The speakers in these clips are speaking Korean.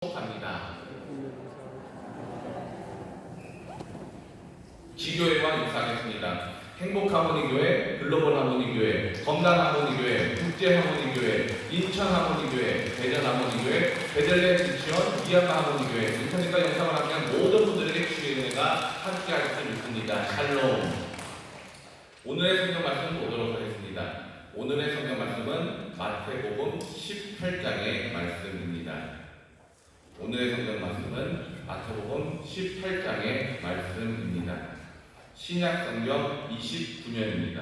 합니다. 지교회와 인사하겠습니다. 행복하모니교회, 글로벌하모니교회, 건강하모니교회, 국제하모니교회, 인천하모니교회, 대전하모니교회, 베들레헴 지치원, 미얀마하모니교회, 인터넷과 영상을 함께한 모든 분들에게 주의 은혜가 함께할 줄 믿습니다. 샬롬. 오늘의 성경 말씀 보도록 하겠습니다. 오늘의 성경 말씀은 마태복음 18장의 말씀입니다. 오늘의 성경 말씀은 마태복음 18장의 말씀입니다. 신약 성경 29면입니다.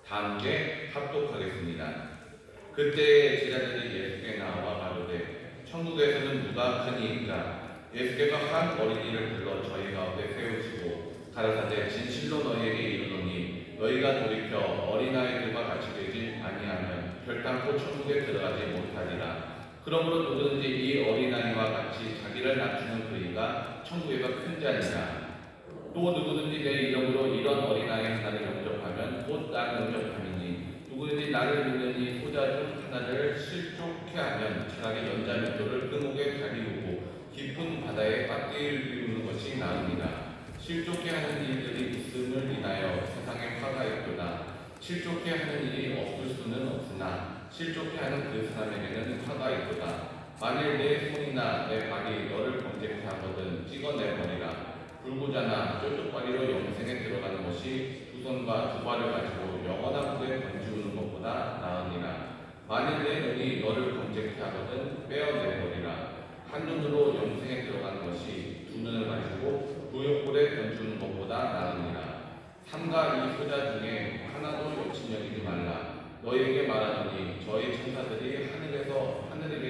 다 함께 합독하겠습니다. 그때 제자들이 예수께 나와 가로되 천국에서는 누가 크니이까? 예수께서 한 어린이를 불러 저희 가운데 세우시고 가라사대 진실로 너희에게 이르노니 너희가 돌이켜 어린아이들과 같이 되지 아니하면 결단코 천국에 들어가지 못하리라. 그러므로 누구든지 이 어린아이와 같이 자기를 낮추는 그이가 천국에서 큰 자니라. 또 누구든지 내 이름으로 이런 어린아이 하나를 영접하면 곧 나를 영접함이니 누구든지 나를 믿는 이 소자 중 하나를 실족케 하면 차라리 연자맷돌을 그 목에 달리우고 깊은 바다에 빠뜨리를 비우는 것이 나으니라. 실족케 하는 일들이 있음을 인하여 세상에 화가 있도다. 실족케 하는 일이 없을 수는 없으나 실족케 하는 그 사람에게는 화가 있도다. 만일 내 손이나 내 발이 너를 범죄케 하거든 찍어내버리라. 불구자나 쫄뚝발이로 영생에 들어가는 것이 두 손과 두 발을 가지고 영원한 불에 던지우는 것보다 나으니라. 만일 내 눈이 너를 범죄케 하거든 빼어내버리라. 한 눈으로 영생에 들어가는 것이 두 눈을 가지고 구역불에 던지우는 것보다 나으니라. 삼가 이 소자 중에 하나도 욕심 여기지 말라. 너희에게 말하노니 저희 천사들이 하늘에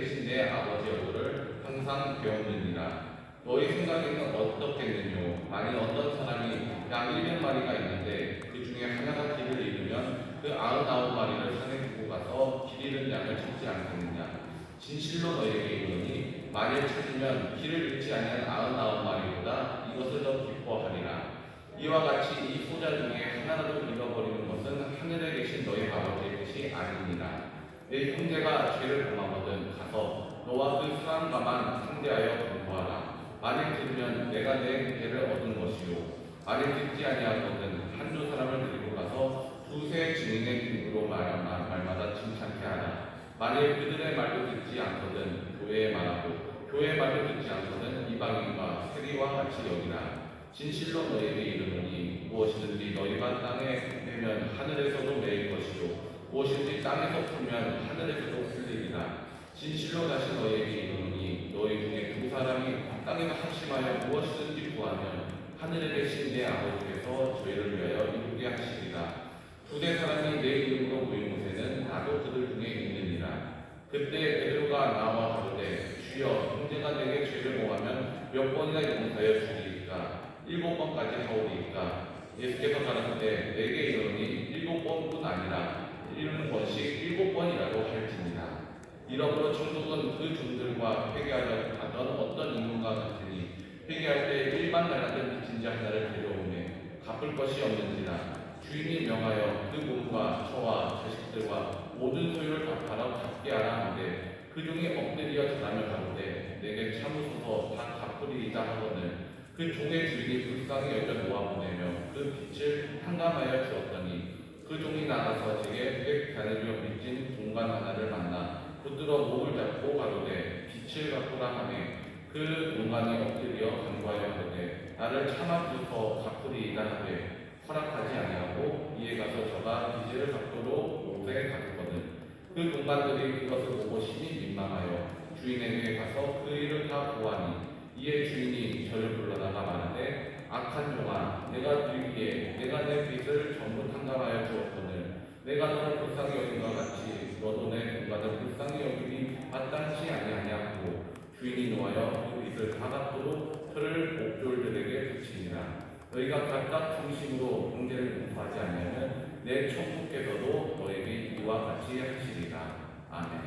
계신 내 아버지 얼굴을 항상 배우느니라. 너희 생각에는 어떻겠느뇨? 만일 어떤 사람이 양 100마리가 있는데 그 중에 하나가 길을 잃으면 그 99마리를 산에 두고 가서 길 잃은 양을 찾지 않겠느냐? 진실로 너희에게 이르노니 만일 찾으면 길을 잃지 아니한 99마리보다 이것을 더 기뻐하리라. 이와 같이 이 소자 중에 하나라도 잃어버리는 것은 하늘에 계신 너희 아버지의 뜻이 아니니라. 내 형제가 죄를 범하거든 가서 너와 그 사람과만 상대하여 공부하라. 만일 들으면 내가 내 죄를 얻은 것이요 만일 듣지 아니하거든 한두 사람을 데리고 가서 두세 증인의 입으로 말마다 칭찬케 하라. 만일 그들의 말도 듣지 않거든 교회의 말하고 교회의 말도 듣지 않거든 이방인과 세리와 같이 여기라. 진실로 너희에게 이르노니 무엇이든지 너희가 땅에 내면 하늘에서도 매일 것이요 무엇이든지 땅에서 풀면 하늘에서도 풀리리라. 진실로 다시 너희에게 이르노니 너희 중에 두 사람이 땅에서 합심하여 무엇이든지 구하면 하늘에 계신 내 아버지께서 저희를 위하여 이루게 하시리라. 두세 사람이 내 이름으로 모인 곳에는 나도 그들 중에 있느니라. 그때 베드로가 나와 가로되 주여 형제가 내게 죄를 범하면 몇 번이나 용서하여 주리이까? 7번까지 하오리이까? 예수께서 가라사대 내게 이르노니 7번뿐 아니라 7번씩 7번이라도 할지니라. 이러므로 천국은 그 종들과 회개하려 하던 어떤 인문과 같으니 회개할 때 일반 나라들 빚진 자 하나를 데려오매 갚을 것이 없는지라. 주인이 명하여 그 몸과 처와 자식들과 모든 소유를 다 팔아 갚게 하라 하는데 그 종이 엎드려 전하며 가로되 내게 참으소서 다 갚으리이다 하거늘 그 종의 주인이 불쌍히 여겨 놓아보내며 그 빚을 탕감하여 주었더니 그 종이 나가서 제게 100데나리온 빚진 동관 하나를 만나 붙들어 목을 잡고 가로되 빚을 갚으라 하매 그 동관이 엎드려 간구하여 가로되 나를 참아주소서 갚으리이다 하되 허락하지 아니하고 이에 가서 저가 빚을 갚도록 오래 갔거든. 그 동관들이 그것을 보고 심히 민망하여 주인에게 가서 그 일을 다 보아니 이에 주인이 저를 불러다가 말하되 악한 종아 내가 들기에 내가 내 빚을 전부 탕감하여 주었거늘 내가 너를 불쌍히 여긴 것 같이 너도 내 동관을 불쌍히 여기니 마땅치 아니하냐고 주인이 노하여 그 빚을 다 갚도록 그를 옥졸들에게 붙이니라. 너희가 각각 중심으로 형제를 공부하지 아니하면 내 천국께서도 너에게 이와 같이 하시리라. 아멘.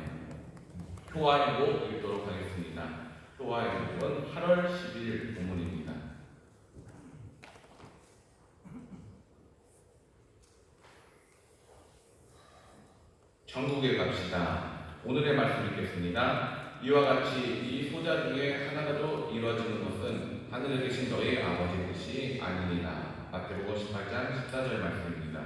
표화행복 읽도록 하겠습니다. 표화행복은 8월 10일 본문입니다. 천국에 갑시다. 오늘의 말씀 읽겠습니다. 이와 같이 이 소자 중에 하나라도 이루어지는 것은 하늘에 계신 너희 아버지 뜻이 아니니라. 마태복음 18장 14절 말씀입니다.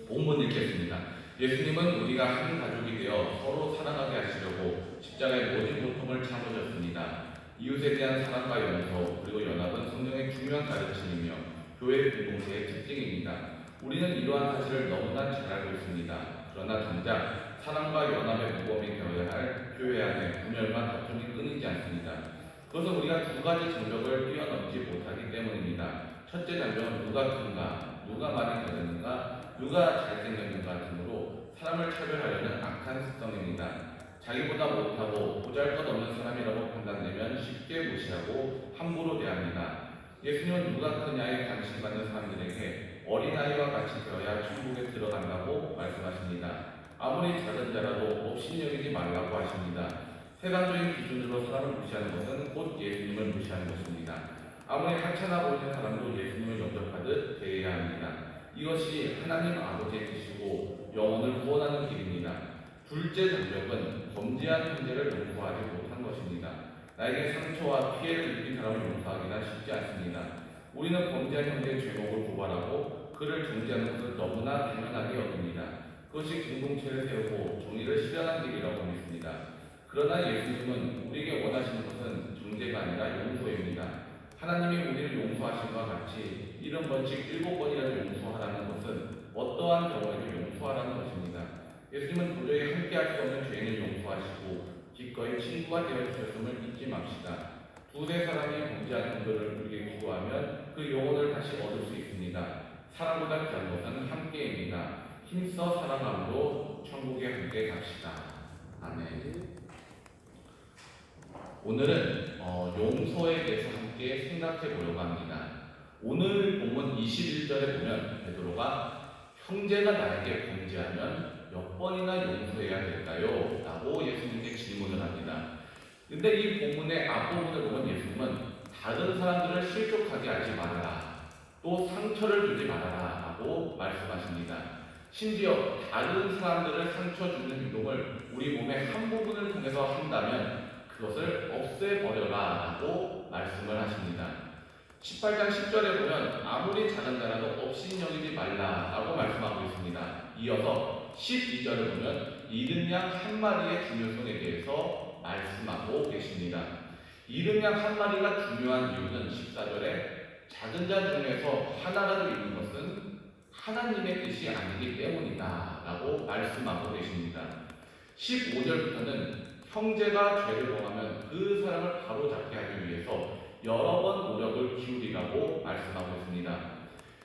본문 읽겠습니다. 예수님은 우리가 한 가족이 되어 서로 사랑하게 하시려고 십자가의 모든 고통을 참으셨습니다. 이웃에 대한 사랑과 용서 그리고 연합은 성령의 중요한 가르침이며 교회 공동체의 특징입니다. 우리는 이러한 사실을 너무나 잘 알고 있습니다. 그러나 정작 사랑과 연합의 모범이 되어야 할 교회 안에 분열과 다툼이 끊이지 않습니다. 그것은 우리가 두 가지 장벽을 뛰어넘지 못하기 때문입니다. 첫째 장벽은 누가 큰가, 누가 말이 다르는가, 누가 잘생겼는가 등으로 사람을 차별하려는 악한 습성입니다. 자기보다 못하고 보잘것없는 사람이라고 판단되면 쉽게 무시하고 함부로 대합니다. 예수님은 누가 크냐에 관심 받는 사람들에게 어린아이와 같이 되어야 천국에 들어간다고 말씀하십니다. 아무리 작은 자라도 업신여기지 말라고 하십니다. 세상적인 기준으로 사람을 무시하는 것은 곧 예수님을 무시하는 것입니다. 아무리 하찮아 보이는 사람도 예수님을 영접하듯 대해야 합니다. 이것이 하나님 아버지의 뜻이고 영혼을 구원하는 길입니다. 둘째 장벽은 범죄한 형제를 용서하지 못한 것입니다. 나에게 상처와 피해를 입힌 사람을 용서하기가 쉽지 않습니다. 우리는 범죄한 형제의 죄목을 고발하고 그를 정죄하는 것을 너무나 당연하게 여깁니다. 그것이 공동체를 세우고 정의를 실현하는 길이라고 믿습니다. 그러나 예수님은 우리에게 원하시는 것은 정죄가 아니라 용서입니다. 하나님이 우리를 용서하신 것과 같이 70번씩 7번이라도 용서하라는 것은 어떠한 경우에도 용서하라는 것입니다. 예수님은 도저히 함께할 수 없는 죄인을 용서하시고 기꺼이 친구가 되어주셨음을 잊지 맙시다. 두세 사람이 범죄한 형들을 우리에게 기도하면 그 영혼을 다시 얻을 수 있습니다. 사랑보다 귀한 것은 함께입니다. 힘써 사랑함으로 천국에 함께 갑시다. 아멘. 오늘은 용서에 대해서 함께 생각해 보려고 합니다. 오늘 본문 21절에 보면 베드로가 형제가 나에게 범죄하면 몇 번이나 용서해야 될까요? 라고 예수님께 질문을 합니다. 근데 이 본문의 앞부분을 보면 예수님은 다른 사람들을 실족하게 하지 말아라. 또 상처를 주지 말아라. 라고 말씀하십니다. 심지어 다른 사람들을 상처 주는 행동을 우리 몸의 한 부분을 통해서 한다면 그것을 없애버려라. 라고 말씀을 하십니다. 18장 10절에 보면 아무리 작은 자라도 업신여기지 말라라고 말씀하고 있습니다. 이어서 12절을 보면 잃은 양 한 마리의 중요성에 대해서 말씀하고 계십니다. 잃은 양 한 마리가 중요한 이유는 14절에 작은 자 중에서 하나라도 잃는 것은 하나님의 뜻이 아니기 때문이다 라고 말씀하고 계십니다. 15절부터는 형제가 죄를 범하면 그 사람을 바로잡게 하기 위해서 여러 번 노력을 기울이라고 말씀하고 있습니다.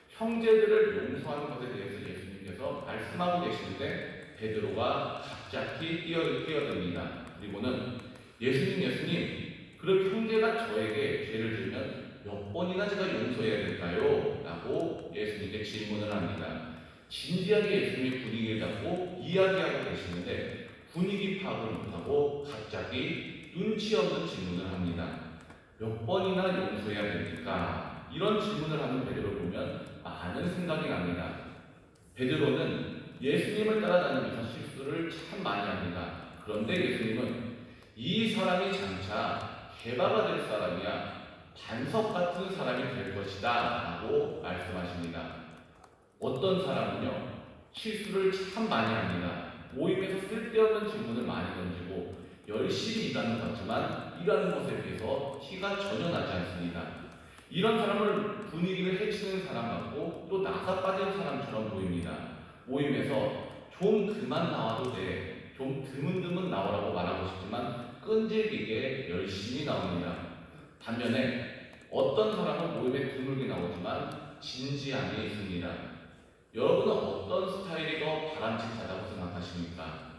형제들을 용서하는 것에 대해서 예수님께서 말씀하고 계시는데 베드로가 갑자기 뛰어듭니다. 그리고는 예수님 그렇게 형제가 저에게 죄를 지으면 몇 번이나 제가 용서해야 될까요? 라고 예수님께 질문을 합니다. 진지하게 예수님이 분위기를 잡고 이야기하고 계시는데 분위기 파악을 못하고 갑자기 눈치 없는 질문을 합니다. 몇 번이나 용서해야 됩니까? 이런 질문을 하는 베드로를 보면 많은 생각이 납니다. 베드로는 예수님을 따라다니면서 실수를 참 많이 합니다. 그런데 예수님은 이 사람이 장차 개바가 될 사람이야 반석 같은 사람이 될 것이다 라고 말씀하십니다. 어떤 사람은요 실수를 참 많이 합니다. 모임에서 쓸데없는 질문을 많이 던지고 열심히 일하는 것 같지만 일하는 것에 비해서 티가 전혀 나지 않습니다. 이런 사람을 분위기를 해치는 사람 같고 또 나가 빠진 사람처럼 보입니다. 모임에서 좀 그만 나와도 돼, 좀 드문드문 나오라고 말하고 싶지만 끈질기게 열심히 나옵니다. 반면에 어떤 사람은 모임에 드물게 나오지만 진지함이 있습니다. 여러분은 어떤 스타일이 더 바람직하다고 생각하십니까?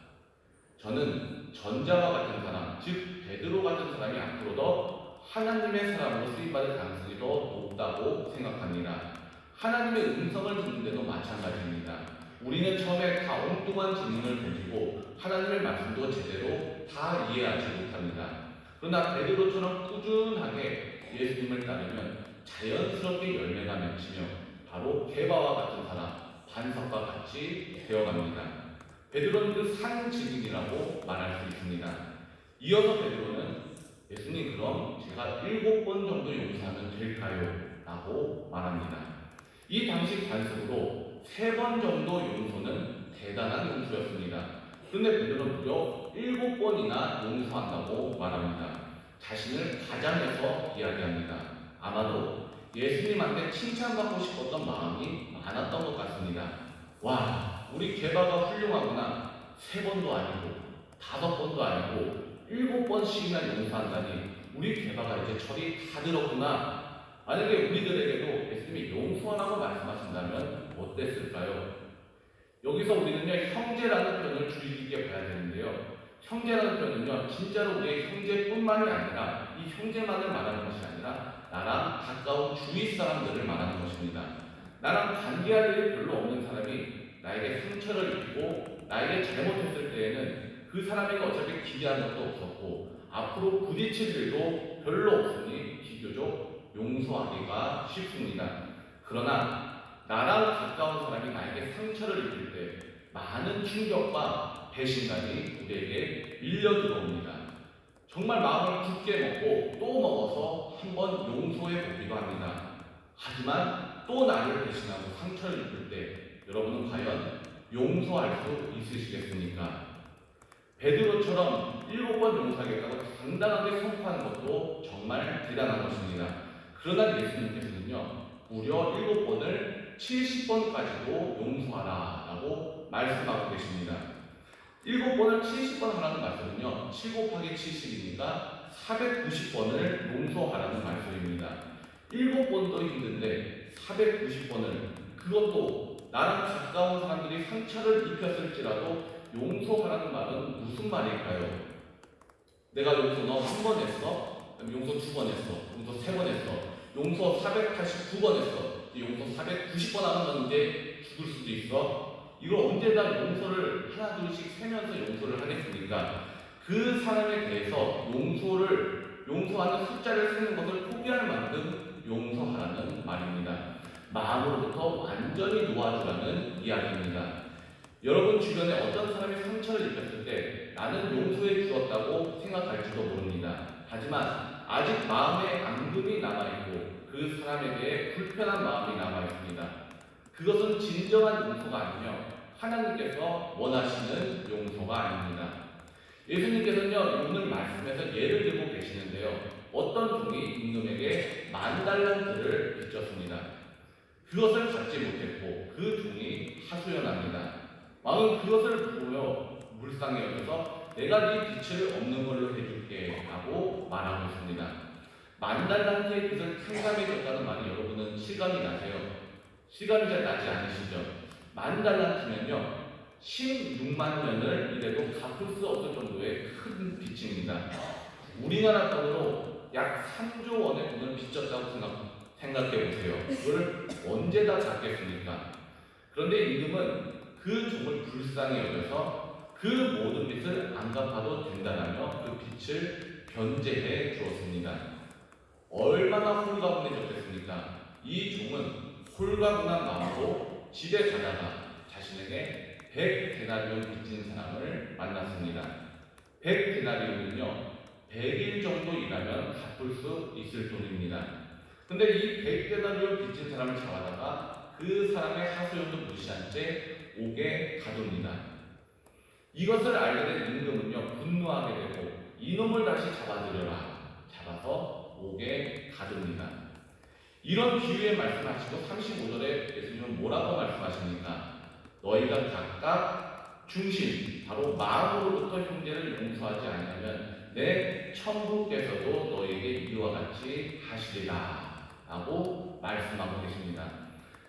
저는 전자와 같은 사람, 즉 베드로 같은 사람이 앞으로 더 하나님의 사람으로 쓰임받을 가능성이 더 높다고 생각합니다. 하나님의 음성을 듣는데도 마찬가지입니다. 우리는 처음에 다 엉뚱한 질문을 던지고 하나님의 말씀도 제대로 다 이해하지 못합니다. 그러나 베드로처럼 꾸준하게 예수님을 따르면 자연스럽게 열매가 맺히며 바로 개바와 같은 사람, 반석과 같이 되어갑니다. 베드로는 그 산 증인이라고 말할 수 있습니다. 이어서 베드로는 예수님, 그럼 제가 7번 정도 용서하면 될까요? 라고 말합니다. 이 당시 관습으로 3번 정도 용서는 대단한 용서였습니다. 그런데 베드로는 무려 7번이나 용서한다고 말합니다. 자신을 과장해서 이야기합니다. 아마도 예수님한테 칭찬받고 싶었던 마음이 많았던 것 같습니다. 와, 우리 개바가 훌륭하구나. 3번도 아니고 5번도 아니고 7번씩이나 용서한다니 우리 개바가 이제 철이 다 들었구나. 만약에 우리들에게도 예수님이 용서하라고 말씀하신다면 어땠을까요? 여기서 우리는요, 형제라는 표현을 주의 깊게 봐야 되는데요. 형제라는 표현은요, 진짜로 우리의 형제뿐만이 아니라 이 형제만을 말하는 것이 아니라 나랑 가까운 주위 사람들을 말하는 것입니다. 나랑 관계할 일이 별로 없는 사람이 나에게 상처를 입히고 나에게 잘못했을 때에는 그 사람에게 어차피 기대한 것도 없었고 앞으로 부딪힐 일도 별로 없으니 비교적 용서하기가 쉽습니다. 그러나 나랑 가까운 사람이 나에게 상처를 입힐 때 많은 충격과 배신감이 우리에게 밀려 들어옵니다. 정말 마음을 굳게 먹고 또 먹어서 한번 용서해 보기도 합니다. 하지만 또 나를 배신하고 상처를 입힐 때 여러분은 과연 용서할 수 있으시겠습니까? 베드로처럼 7번 용서하겠다고 당당하게 선포하는 것도 정말 대단한 것입니다. 그러나 예수님께서는요, 무려 7번을 70번까지도 용서하라 라고 말씀하고 계십니다. 7번을 70번 하라는 말씀은요, 7 곱하기 70이니까 490번을 용서하라는 말씀입니다. 7번도 힘든데 490번을, 그것도 나랑 가까운 사람들이 상처를 입혔을지라도 용서하라는 말은 무슨 말일까요? 내가 용서 너 1번 했어? 용서 2번 했어? 용서 3번 했어? 용서 489번 했어? 용서 490번 하는 건데 죽을 수도 있어? 이걸 언제 다 용서를 하나 둘씩 세면서 용서를 하겠습니까? 그 사람에 대해서 용서하는 숫자를 세는 것을 포기할 만큼 용서하라는 말입니다. 마음으로부터 완전히 놓아주라는 이야기입니다. 여러분 주변에 어떤 사람이 상처를 입혔을 때 나는 용서해 주었다고 생각할지도 모릅니다. 하지만 아직 마음에 앙금이 남아있고 그 사람에게 불편한 마음이 남아있습니다. 그것은 진정한 용서가 아니며 하나님께서 원하시는 용서가 아닙니다. 예수님께서는요, 오늘 말씀에서 예를 들고 계시는데요. 어떤 종이 임금에게 10,000달란트를 빚졌습니다. 그것을 갚지 못했고 그 종이 하소연합니다. 왕은 그것을 보며 물상에 여겨서 내가 네 빚을 없는 걸로 해줄게 라고 말하고 있습니다. 10,000달란트의 빚을 탕감해줬다는 말이 여러분은 실감이 나세요? 실감이 잘 나지 않으시죠? 10,000달란트면요 16만 년을 이래도 갚을 수 없을 정도의 큰 빚입니다. 우리나라 돈으로 약 3조 원의 돈을 빚졌다고 생각해 보세요. 그걸 언제 다 갚겠습니까? 그런데 임금은 그 종을 불쌍히 여겨서 그 모든 빚을 안 갚아도 된다라며 그 빚을 변제해 주었습니다. 얼마나 홀가분해졌겠습니까? 이 종은 홀가분한 마음으로 집에 가다가 자신에게 100데나리온 빚진 사람을 만났습니다. 100데나리온은요 100일 정도 일하면 갚을 수 있을 돈입니다. 근데 이 100데나리온 빚진 사람을 잡아다가 그 사람의 하소연도 무시한 채 옥에 가둡니다. 이것을 알게 된 임금은요 분노하게 되고 이놈을 다시 잡아서 옥에 가둡니다. 이런 비유의 말씀하시고 35절에 예수님은 뭐라고 말씀하십니까? 너희가 각각 중심, 바로 마음으로부터 형제를 용서하지 않으면 내 천부께서도 너희에게 이와 같이 하시리라 라고 말씀하고 계십니다.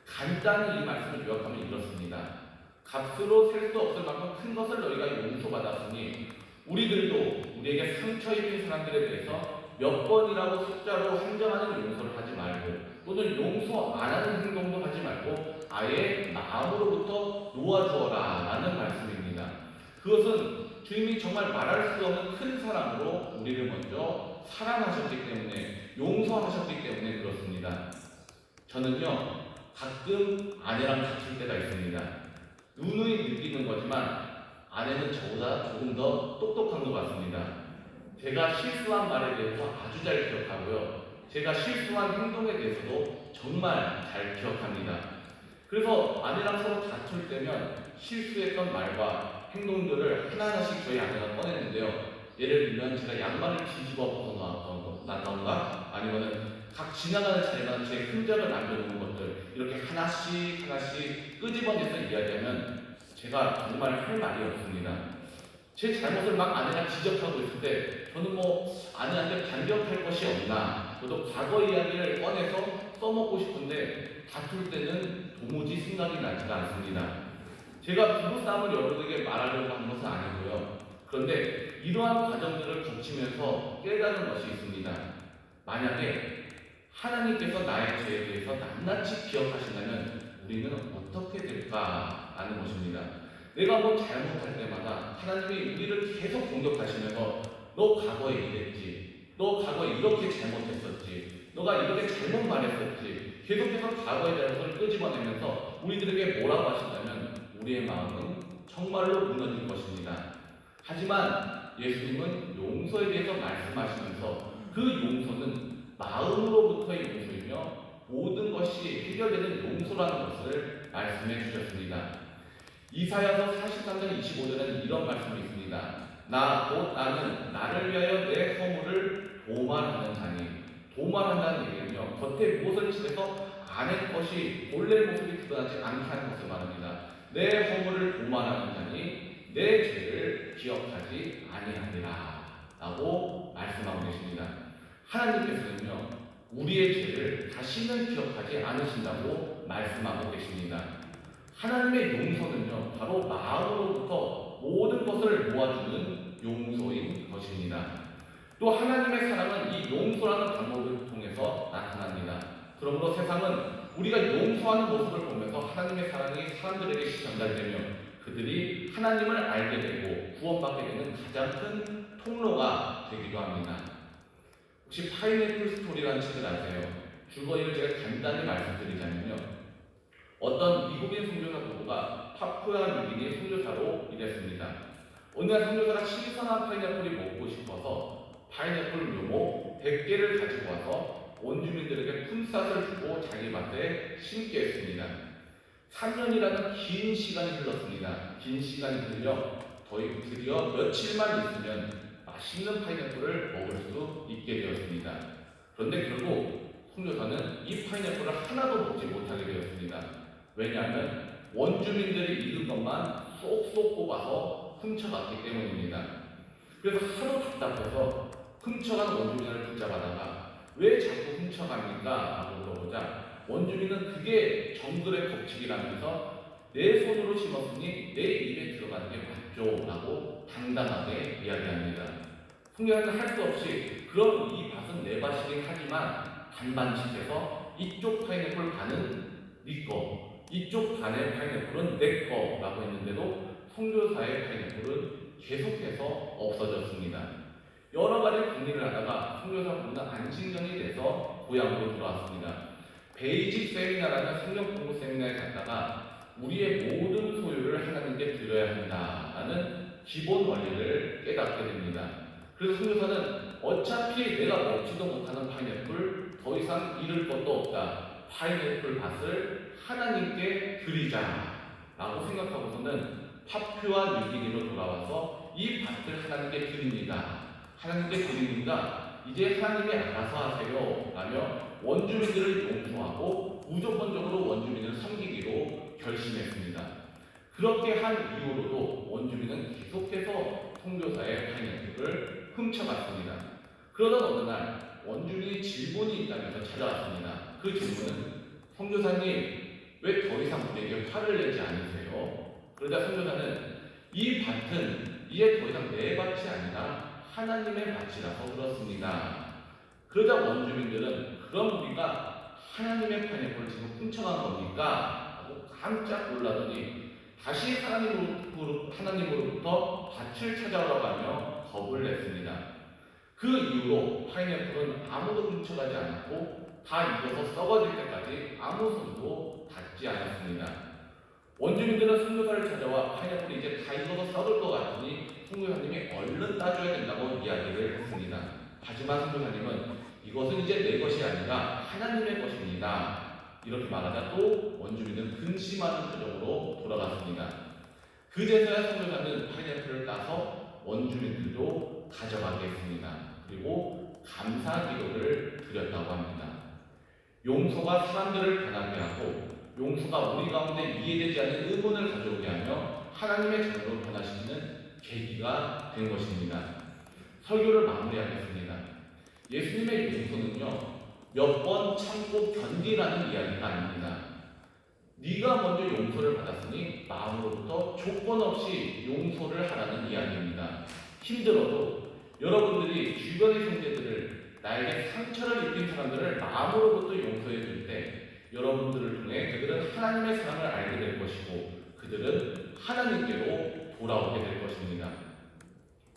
간단히 이 말씀을 요약하면 이렇습니다. 값으로 셀 수 없을 만큼 큰 것을 너희가 용서받았으니 우리들도 우리에게 상처 입힌 사람들에 대해서 몇 번이라고 숫자로 한정하는 용서를 하지 말고 또는 용서 안 하는 행동도 하지 말고 아예 마음으로부터 놓아주어라 라는 말씀입니다. 그것은 주님이 정말 말할 수 없는 큰 사랑으로 우리를 먼저 사랑하셨기 때문에 용서하셨기 때문에 그렇습니다. 저는요 가끔 아내랑 다툴 때가 있습니다. 누누이 느끼는 거지만 아내는 저보다 조금 더 똑똑한 것 같습니다. 제가 실수한 말에 대해서 아주 잘 기억하고요. 제가 실수한 행동에 대해서도 정말 잘 기억합니다. 그래서 아내랑 서로 다툴 때면 실수했던 말과 행동들을 하나하나씩 저희 아내가 꺼냈는데요. 예를 들면 제가 양말을 뒤집어 놨던가 아니면은 각 지나가는 자리마다 제 흔적을 남겨놓은 것들 이렇게 하나씩 하나씩 끄집어내서 이야기하면 제가 정말 할 말이 없습니다. 제 잘못을 막 아내가 지적하고 있을 때 저는 뭐 아내한테 반격할 것이 없나 저도 과거 이야기를 꺼내서 써먹고 싶은데 다툴 때는 도무지 생각이 나지가 않습니다. 제가 부부싸움을 여러분에게 말하려고 하는 것은 아니고요. 그런데 이러한 과정들을 거치면서 깨달은 것이 있습니다. 만약에 하나님께서 나의 죄에 대해서 낱낱이 기억하신다면 우리는 어떻게 될까 하는 것입니다. 내가 뭐 잘못할 때마다 하나님이 우리를 계속 공격하시면서 너 과거에 이랬지, 너 과거에 이렇게 잘못했었지, 너가 이렇게 잘못 말했었지 계속해서 과거의 잘못을 끄집어내면서 우리들에게 뭐라고 하신다면 우리의 마음은 정말로 무너질 것입니다. 하지만 예수님은 용서에 대해서 말씀하시면서 그 용서는 마음으로부터의 용서이며 모든 것이 해결되는 용서라는 것을 말씀해 주셨습니다. 이사야서 43장 25절에는 이런 말씀이 있습니다. 나는 나를 위하여 내 허물을 도말하는 자니. 도말한다는 얘기는요, 겉에 무엇을 칠해서 안의 것이 본래 모습이 드러나지 않게 하는 것을 말합니다. 내 허물을 도말하는 자니 내 죄를 기억하지 아니하리라 라고 말씀하고 계십니다. 하나님께서는요, 우리의 죄를 다시는 기억하지 않으신다고 말씀하고 계십니다. 하나님의 용서는요, 바로 마음으로부터 모든 것을 모아주는 용서인 것입니다. 또 하나님의 사랑은 이 용서라는 방법을 통해서 나타납니다. 그러므로 세상은 우리가 용서하는 모습을 보면서 하나님의 사랑이 사람들에게 전달되며 그들이 하나님을 알게 되고 구원받게 되는 가장 큰 통로가 되기도 합니다. 혹시 파인애플 스토리라는 책을 아세요? 줄거리를 제가 간단히 말씀드리자면요, 어떤 미국인 선교사 부부가 파푸아 뉴기니 선교사로 일했습니다. 어느 날 선교사가 신선한 파인애플이 먹고 싶어서 파인애플 묘목 100개를 가지고 와서 원주민들에게 품삯을 주고 자기 밭에 심게 했습니다. 3년이라는 긴 시간이 흘렀습니다. 긴 시간이 흘려 드디어 며칠만 있으면 맛있는 파인애플을 먹을 수 있게 되었습니다. 그런데 결국 선교사는 이 파인애플을 하나도 먹지 못하게 되었습니다. 왜냐하면 원주민들이 익은 것만 쏙쏙 뽑아서 훔쳐갔기 때문입니다. 그래서 하도 답답해서 훔쳐간 원주민을 붙잡아다가 왜 자꾸 훔쳐갑니까? 라고 물어보자 원주민은 그게 정글의 법칙이라면서 내 손으로 심었으니 내 입에 들어가는 게 맞죠 라고 당당하게 이야기합니다. 풍경은 할 수 없이 그럼 이 밭은 내 밭이긴 하지만 반반씩 해서 이쪽 파인애플 반은 네 거, 이쪽 반의 파인애플은 내 거라고 했는데도 선교사의 파인애플은 계속해서 없어졌습니다. 여러 가지 궁리를 하다가 선교사분은 안식년이 돼서 고향으로 돌아왔습니다. 베이직 세미나라는 성경 공부 세미나에 갔다가 우리의 모든 소유를 하나님께 드려야 한다라는 기본 원리를 깨닫게 됩니다. 그래서 선교사는 어차피 내가 먹지도 못하는 파인애플 더 이상 잃을 것도 없다. 파인애플 밭을 하나님께 드리자라고 생각하고서는 파푸아 뉴기니로 돌아와서 이 밭을 하나님께 드립니다. 하나님께 드리니까 이제 하나님이 알아서 하세요 라며 원주민들을 용서하고 무조건적으로 원주민을 섬기기로 결심했습니다. 그렇게 한 이후로도 원주민은 계속해서 선교사의 파인애플을 훔쳐갔습니다. 그러던 어느 날 원주민이 질문이 있다면서 찾아왔습니다. 그 질문은 선교사님 왜 더 이상 우리에게 화를 내지 않으세요? 그러자 선교사는 이 밭은 이제 더 이상 내 밭이 아니라 하나님의 밭이라서 그렇습니다. 그러자 원주민들은 그럼 우리가 하나님의 파인애플을 지금 훔쳐간 겁니까? 하고 깜짝 놀라더니 다시 하나님으로부터 밭을 찾아오라고 하며 겁을 냈습니다. 그 이후로 파인애플은 아무도 훔쳐가지 않았고 다 익어서 썩어질 때까지 아무 손도 닿지 않았습니다. 원주민들은 선교사를 찾아와 파인애플이 이제 다 익어서 썩을 것 같으니 선교사님이 얼른 따줘야 된다고 이야기를 했습니다. 하지만 선교사님은 이것은 이제 내 것이 아니라 하나님의 것입니다. 이렇게 말하자 또 원주민은 근심하는 표정으로 돌아갔습니다. 그제서야 선교사는 파인애플을 따서 원주민들도 가져가게 했습니다. 그리고 감사 기도를 드렸다고 합니다. 용서가 사람들을 변하게 하고 용서가 우리 가운데 이해되지 않는 의문을 가져오게 하며 하나님의 자녀로 변화시키는 계기가 된 것입니다. 설교를 마무리하겠습니다. 예수님의 용서는요, 몇 번 참고 견디라는 이야기가 아닙니다. 네가 먼저 용서를 받았으니 마음으로부터 조건 없이 용서를 하라는 이야기입니다. 힘들어도 여러분들이 주변의 형제들을 나에게 상처를 입힌 사람들을 마음으로부터 용서해 줄 때 여러분들을 통해 그들은 하나님의 사랑을 알게 될 것이고 그들은 하나님께로 돌아오게 될 것입니다.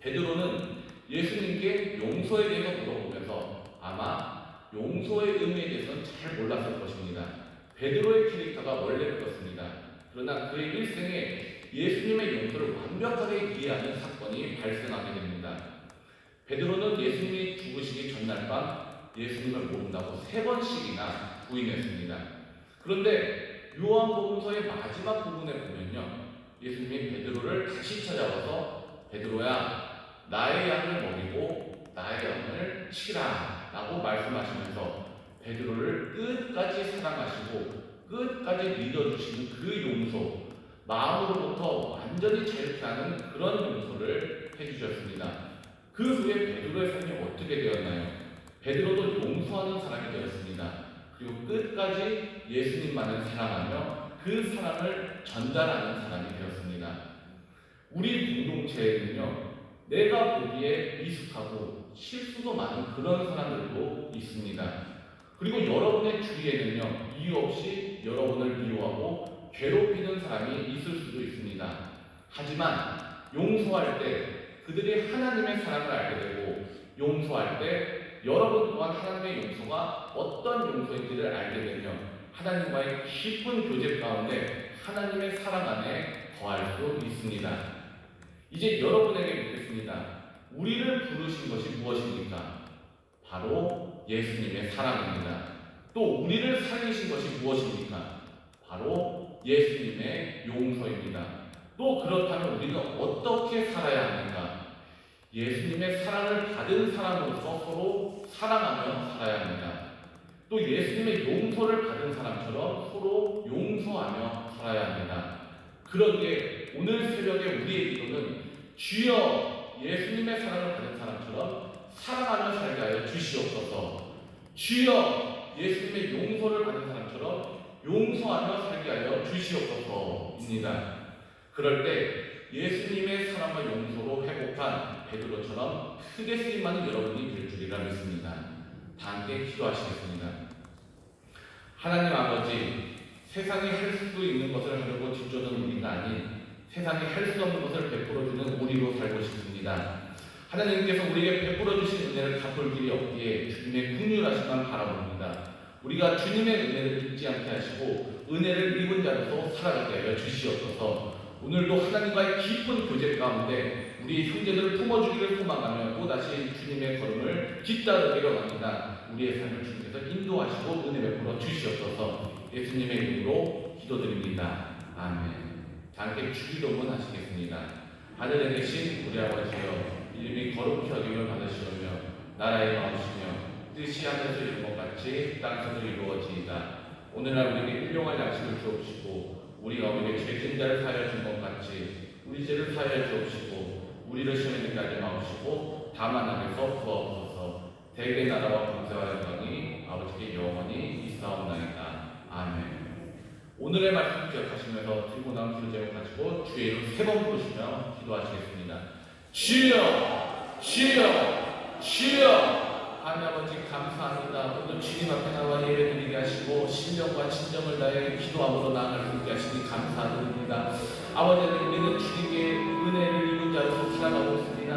베드로는 예수님께 용서에 대해서 물어보면서 아마 용서의 의미에 대해서는 잘 몰랐을 것입니다. 베드로의 캐릭터가 원래 그렇습니다. 그러나 그의 일생에 예수님의 용서를 완벽하게 이해하는 사건이 발생하게 됩니다. 베드로는 예수님이 죽으시기 전날 밤 예수님을 모른다고 3번씩이나 부인했습니다. 그런데 요한복음서의 마지막 부분에 보면요, 예수님이 베드로를 다시 찾아와서 베드로야, 나의 양을 먹이고 나의 양을 치라 라고 말씀하시면서 베드로를 끝까지 사랑하시고 끝까지 믿어주시는 그 용서, 마음으로부터 완전히 자유케 하는 그런 용서를 해주셨습니다. 그 후에 베드로의 삶이 어떻게 되었나요? 베드로도 용서하는 사람이 되었습니다. 그리고 끝까지 예수님만을 사랑하며 그 사랑을 전달하는 사람이 되었습니다. 우리 공동체에는요, 내가 보기에 미숙하고 실수도 많은 그런 사람들도 있습니다. 그리고 여러분의 주위에는요, 이유 없이 여러분을 미워하고 괴롭히는 사람이 있을 수도 있습니다. 하지만 용서할 때 그들이 하나님의 사랑을 알게 되고 용서할 때 여러분 또한 하나님의 용서가 어떤 용서인지를 알게 되며 하나님과의 깊은 교제 가운데 하나님의 사랑 안에 거할 수 있습니다. 이제 여러분에게 묻겠습니다. 우리를 부르신 것이 무엇입니까? 바로 예수님의 사랑입니다. 또 우리를 살리신 것이 무엇입니까? 바로 예수님의 용서입니다. 또 그렇다면 우리는 어떻게 살아야 합니까? 예수님의 사랑을 받은 사람으로서 서로 사랑하며 살아야 합니다. 또 예수님의 용서를 받은 사람처럼 서로 용서하며 살아야 합니다. 그런데 오늘 새벽에 우리의 기도는 주여 예수님의 사랑을 받은 사람처럼 사랑하며 살게 하여 주시옵소서. 주여 예수님의 용서를 받은 사람처럼 용서하며 살게 하여 주시옵소서입니다. 그럴 때 예수님의 사랑과 용서로 회복한 베드로처럼 크게 쓰임받는 여러분이 될 줄이라 믿습니다. 다 함께 기도하시겠습니다. 하나님 아버지, 세상이 할 수 있는 것을 하려고 뒤쫓는 우리가 아닌 세상이 할 수 없는 것을 베풀어주는 우리로 살고 싶습니다. 하나님께서 우리에게 베풀어주신 은혜를 갚을 길이 없기에 주님의 긍휼하심만 바라봅니다. 우리가 주님의 은혜를 잊지 않게 하시고 은혜를 입은 자로서 살아가게 하여 주시옵소서. 오늘도 하나님과의 깊은 교제 가운데 우리 형제들을 품어주기를 소망하며 또다시 주님의 걸음을 뒤따르기로 합니다. 우리의 삶을 주님께서 인도하시고 은혜 베풀어 주시옵소서. 예수님의 이름으로 기도드립니다. 아멘. 자, 함께 주기도문 하시겠습니다. 하늘에 계신 우리 아버지여, 이름이 거룩히 여김을 받으시오며 나라의 마음이시며 뜻이 하늘에서 이룬 것 같이 땅에서도 이루어지이다. 오늘날 우리에게 일용할 양식을 주옵시고 우리가 우리에게 죄진 자를 사하여 준 것 같이 우리 죄를 사하여 주옵시고 우리를 시험에 들게 하지 마옵시고 다만 악에서 구하옵소서. 대개 나라와 권세와 영광이 아버지께 영원히 있사옵나이다. 아멘. 오늘의 말씀 기억하시면서 들고 나온 기도 제목 가지고 주의 이름 3번 부르시며 기도하시겠습니다. 주여, 주여, 주여. 하나님 아버지 감사합니다. 오늘 주님 앞에 나와 예배드리게 하시고 신령과 진정을 다해 기도함으로 나아갈 수 있게 하시니 감사드립니다. 아버지, 우리는 주님께 은혜를 입은 자로서 살아가고 있습니다.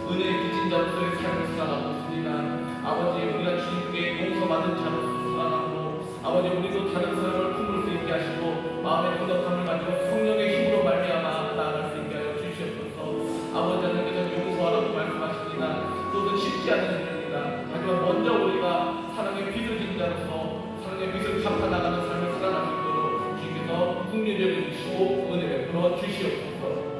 은혜를 빚은 자로서의 삶을 살아가고 있습니다. 아버지, 우리가 주님께 용서받은 자로서 살아가고 아버지, 우리도 다른 사람을 품을 수 있게 하시고 마음의 넉넉함을 가지고 성령의 힘으로 말미암아 나아갈 수 있게 하여 주시옵소서. 아버지 하나님께서 용서하라고 말씀하십니다. 그것은 쉽지 않은 일입니다. 하지만 먼저 우리가 사랑의 빛을 진 자로서 사랑의 빛을 갚아 나가는 삶을 살아갈 수 있도록 주님께서 긍휼히 여겨주시고 은혜 베풀어 주시옵소서.